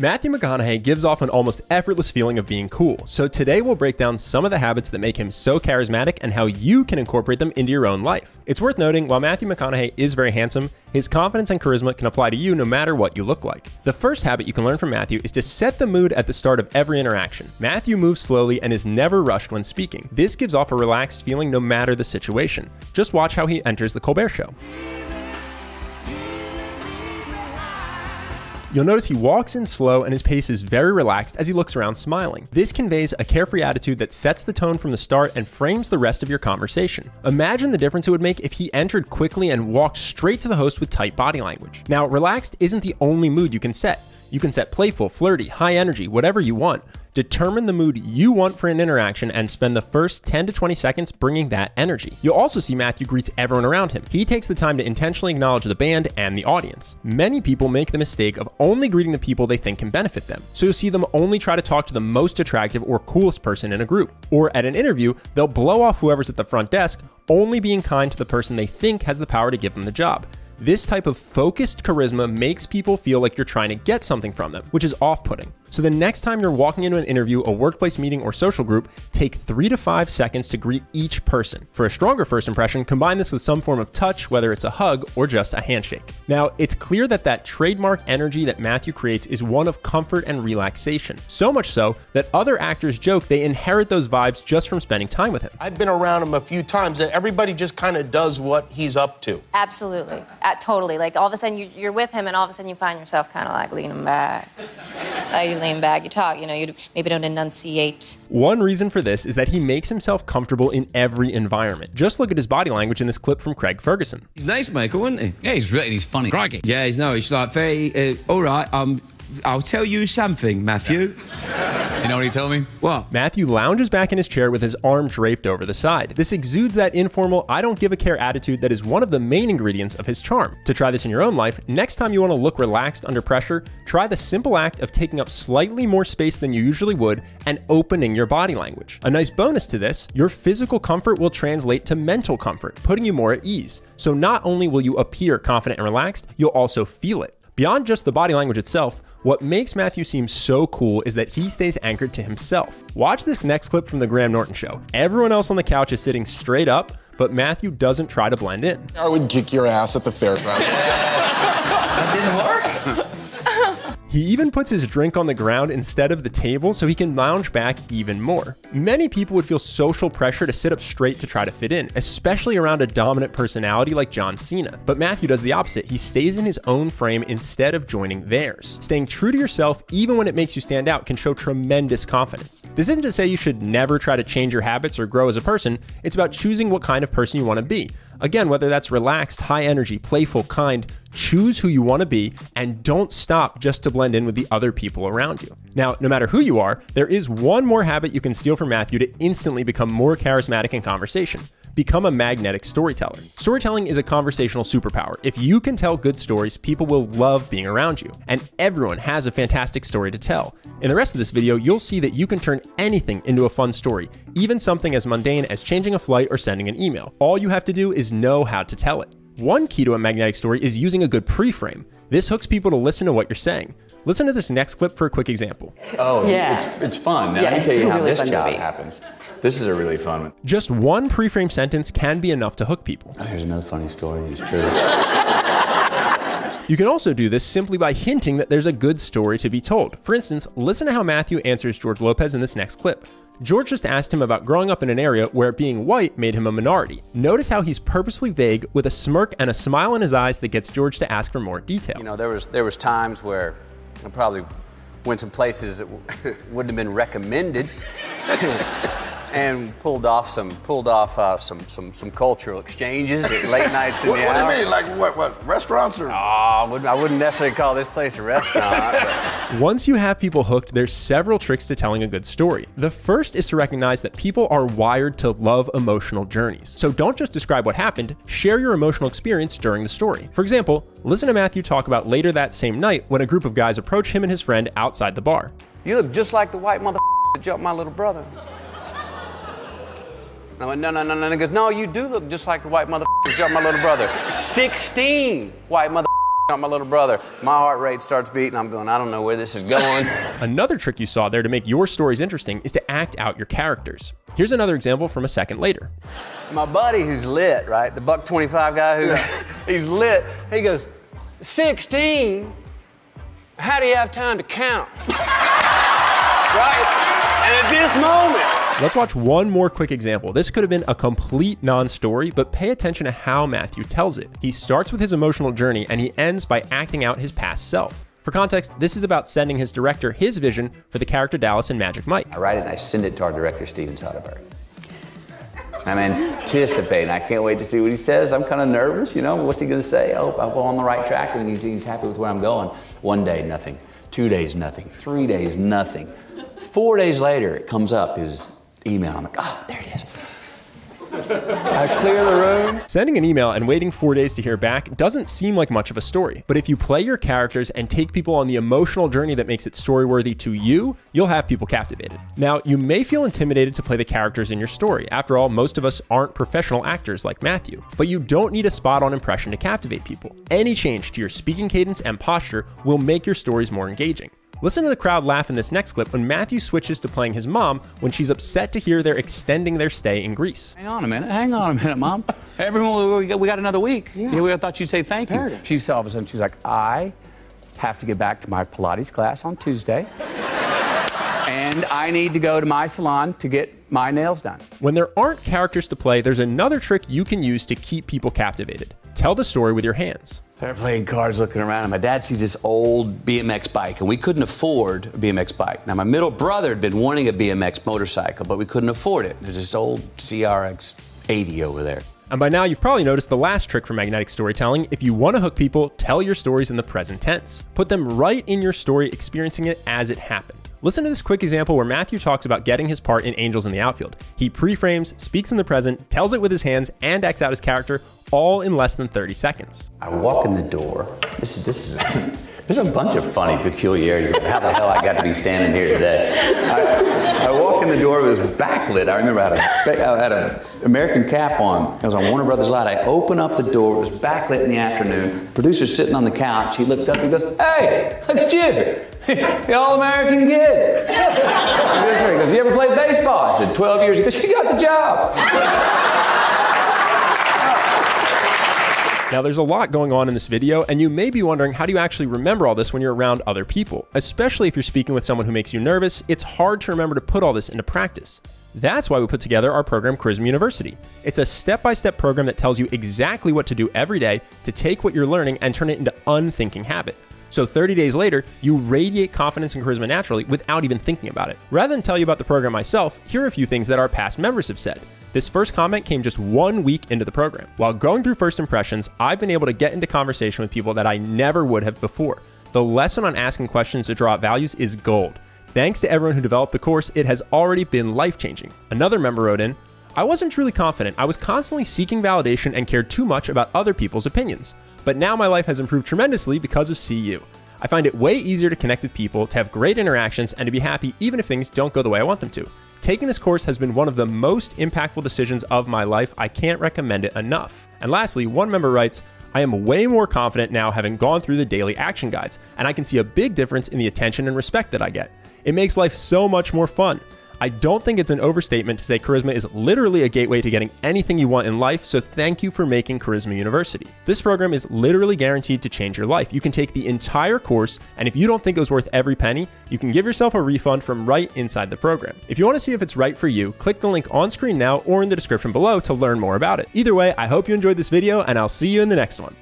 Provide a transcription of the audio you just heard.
Matthew McConaughey gives off an almost effortless feeling of being cool, so today we'll break down some of the habits that make him so charismatic and how you can incorporate them into your own life. It's worth noting, while Matthew McConaughey is very handsome, his confidence and charisma can apply to you no matter what you look like. The first habit you can learn from Matthew is to set the mood at the start of every interaction. Matthew moves slowly and is never rushed when speaking. This gives off a relaxed feeling no matter the situation. Just watch how he enters the Colbert Show. You'll notice he walks in slow and his pace is very relaxed as he looks around smiling. This conveys a carefree attitude that sets the tone from the start and frames the rest of your conversation. Imagine the difference it would make if he entered quickly and walked straight to the host with tight body language. Now, relaxed isn't the only mood you can set. You can set playful, flirty, high energy, whatever you want. Determine the mood you want for an interaction and spend the first 10 to 20 seconds bringing that energy. You'll also see Matthew greets everyone around him. He takes the time to intentionally acknowledge the band and the audience. Many people make the mistake of only greeting the people they think can benefit them. So you'll see them only try to talk to the most attractive or coolest person in a group. Or at an interview, they'll blow off whoever's at the front desk, only being kind to the person they think has the power to give them the job. This type of focused charisma makes people feel like you're trying to get something from them, which is off-putting. So the next time you're walking into an interview, a workplace meeting, or social group, take 3 to 5 seconds to greet each person. For a stronger first impression, combine this with some form of touch, whether it's a hug or just a handshake. Now, it's clear that trademark energy that Matthew creates is one of comfort and relaxation. So much so that other actors joke they inherit those vibes just from spending time with him. I've been around him a few times and everybody just kind of does what he's up to. Absolutely. Totally. Like all of a sudden you're with him and all of a sudden you find yourself kind of like leaning back. Like you lean back, you talk, you maybe don't enunciate. One reason for this is that he makes himself comfortable in every environment. Just look at his body language in this clip from Craig Ferguson. He's nice, Michael, isn't he? Yeah, he's funny. Crikey. Yeah, he's like very, all right, I'll tell you something, Matthew. You know what he told me? What? Matthew lounges back in his chair with his arm draped over the side. This exudes that informal, I don't give a care attitude that is one of the main ingredients of his charm. To try this in your own life, next time you want to look relaxed under pressure, try the simple act of taking up slightly more space than you usually would and opening your body language. A nice bonus to this, your physical comfort will translate to mental comfort, putting you more at ease. So not only will you appear confident and relaxed, you'll also feel it. Beyond just the body language itself, what makes Matthew seem so cool is that he stays anchored to himself. Watch this next clip from The Graham Norton Show. Everyone else on the couch is sitting straight up, but Matthew doesn't try to blend in. I would kick your ass at the fairgrounds. That didn't work? He even puts his drink on the ground instead of the table so he can lounge back even more. Many people would feel social pressure to sit up straight to try to fit in, especially around a dominant personality like John Cena. But Matthew does the opposite. He stays in his own frame instead of joining theirs. Staying true to yourself, even when it makes you stand out, can show tremendous confidence. This isn't to say you should never try to change your habits or grow as a person. It's about choosing what kind of person you want to be. Again, whether that's relaxed, high energy, playful, kind, choose who you want to be and don't stop just to blend in with the other people around you. Now, no matter who you are, there is one more habit you can steal from Matthew to instantly become more charismatic in conversation. Become a magnetic storyteller. Storytelling is a conversational superpower. If you can tell good stories, people will love being around you. And everyone has a fantastic story to tell. In the rest of this video, you'll see that you can turn anything into a fun story, even something as mundane as changing a flight or sending an email. All you have to do is know how to tell it. One key to a magnetic story is using a good pre-frame. This hooks people to listen to what you're saying. Listen to this next clip for a quick example. Oh, yeah. It's fun. Now, Yeah, let me tell you it's how really this fun job movie. happens. This is a really fun one. Just one pre-frame sentence can be enough to hook people. Oh, here's another funny story. It's true. You can also do this simply by hinting that there's a good story to be told. For instance, listen to how Matthew answers George Lopez in this next clip. George just asked him about growing up in an area where being white made him a minority. Notice how he's purposely vague with a smirk and a smile in his eyes that gets George to ask for more detail. You know, there was times where I probably went to places that wouldn't have been recommended, and pulled off some cultural exchanges at late nights in the hour. What do you mean? Like what? Restaurants or? Oh, I wouldn't necessarily call this place a restaurant. But Once you have people hooked, there's several tricks to telling a good story. The first is to recognize that people are wired to love emotional journeys. So don't just describe what happened, share your emotional experience during the story. For example, listen to Matthew talk about later that same night when a group of guys approach him and his friend outside the bar. you look just like the white mother that jumped my little brother. I went, no. He goes, no, you do look just like the white mother that jumped my little brother. 16 white mother on my little brother. My heart rate starts beating. I'm going, I don't know where this is going. Another trick you saw there to make your stories interesting is to act out your characters. Here's another example from a second later. My buddy who's lit, right? The $1.25 guy he's lit. He goes, 16? How do you have time to count? Right? And at this moment. Let's watch one more quick example. This could have been a complete non-story, but pay attention to how Matthew tells it. He starts with his emotional journey and he ends by acting out his past self. For context, this is about sending his director his vision for the character Dallas in Magic Mike. I write it and I send it to our director, Steven Soderbergh. I'm anticipating. I can't wait to see what he says. I'm kind of nervous, you know. What's he going to say? I hope I'm on the right track and he's happy with where I'm going. 1 day, nothing. 2 days, nothing. 3 days, nothing. 4 days later, it comes up, his email. I'm like, oh, there it is. I clear the room. Sending an email and waiting 4 days to hear back doesn't seem like much of a story, but if you play your characters and take people on the emotional journey that makes it story-worthy to you, you'll have people captivated. Now, you may feel intimidated to play the characters in your story. After all, most of us aren't professional actors like Matthew, but you don't need a spot-on impression to captivate people. Any change to your speaking cadence and posture will make your stories more engaging. Listen to the crowd laugh in this next clip when Matthew switches to playing his mom when she's upset to hear they're extending their stay in Greece. Hang on a minute, Mom. Everyone, we got another week. Yeah. We thought you'd say thank you. She's all of a sudden, she's like, I have to get back to my Pilates class on Tuesday. And I need to go to my salon to get my nails done. When there aren't characters to play, there's another trick you can use to keep people captivated. Tell the story with your hands. They're playing cards, looking around, and my dad sees this old BMX bike, and we couldn't afford a BMX bike. Now, my middle brother had been wanting a BMX motorcycle, but we couldn't afford it. There's this old CRX 80 over there. And by now, you've probably noticed the last trick for magnetic storytelling. If you want to hook people, tell your stories in the present tense. Put them right in your story, experiencing it as it happened. Listen to this quick example where Matthew talks about getting his part in Angels in the Outfield. He pre-frames, speaks in the present, tells it with his hands, and acts out his character, all in less than 30 seconds. I walk in the door. There's a bunch of funny peculiarities of how the hell I got to be standing here today. I walk in the door, it was backlit. I remember I had an American cap on. It was on Warner Brothers Light. I open up the door, it was backlit in the afternoon. Producer's sitting on the couch. He looks up and goes, hey, look at you. The all-American kid. He goes, you ever played baseball? I said, 12 years. He goes, you got the job. Now, there's a lot going on in this video, and you may be wondering, how do you actually remember all this when you're around other people? Especially if you're speaking with someone who makes you nervous, it's hard to remember to put all this into practice. That's why we put together our program, Charisma University. It's a step-by-step program that tells you exactly what to do every day to take what you're learning and turn it into unthinking habit. So 30 days later, you radiate confidence and charisma naturally without even thinking about it. Rather than tell you about the program myself, here are a few things that our past members have said. This first comment came just 1 week into the program. While going through first impressions, I've been able to get into conversation with people that I never would have before. The lesson on asking questions to draw out values is gold. Thanks to everyone who developed the course, it has already been life-changing. Another member wrote in, I wasn't truly confident. I was constantly seeking validation and cared too much about other people's opinions. But now my life has improved tremendously because of CU. I find it way easier to connect with people, to have great interactions, and to be happy even if things don't go the way I want them to. Taking this course has been one of the most impactful decisions of my life. I can't recommend it enough. And lastly, one member writes, I am way more confident now having gone through the daily action guides, and I can see a big difference in the attention and respect that I get. It makes life so much more fun. I don't think it's an overstatement to say Charisma is literally a gateway to getting anything you want in life, so thank you for making Charisma University. This program is literally guaranteed to change your life. You can take the entire course, and if you don't think it was worth every penny, you can give yourself a refund from right inside the program. If you want to see if it's right for you, click the link on screen now or in the description below to learn more about it. Either way, I hope you enjoyed this video, and I'll see you in the next one.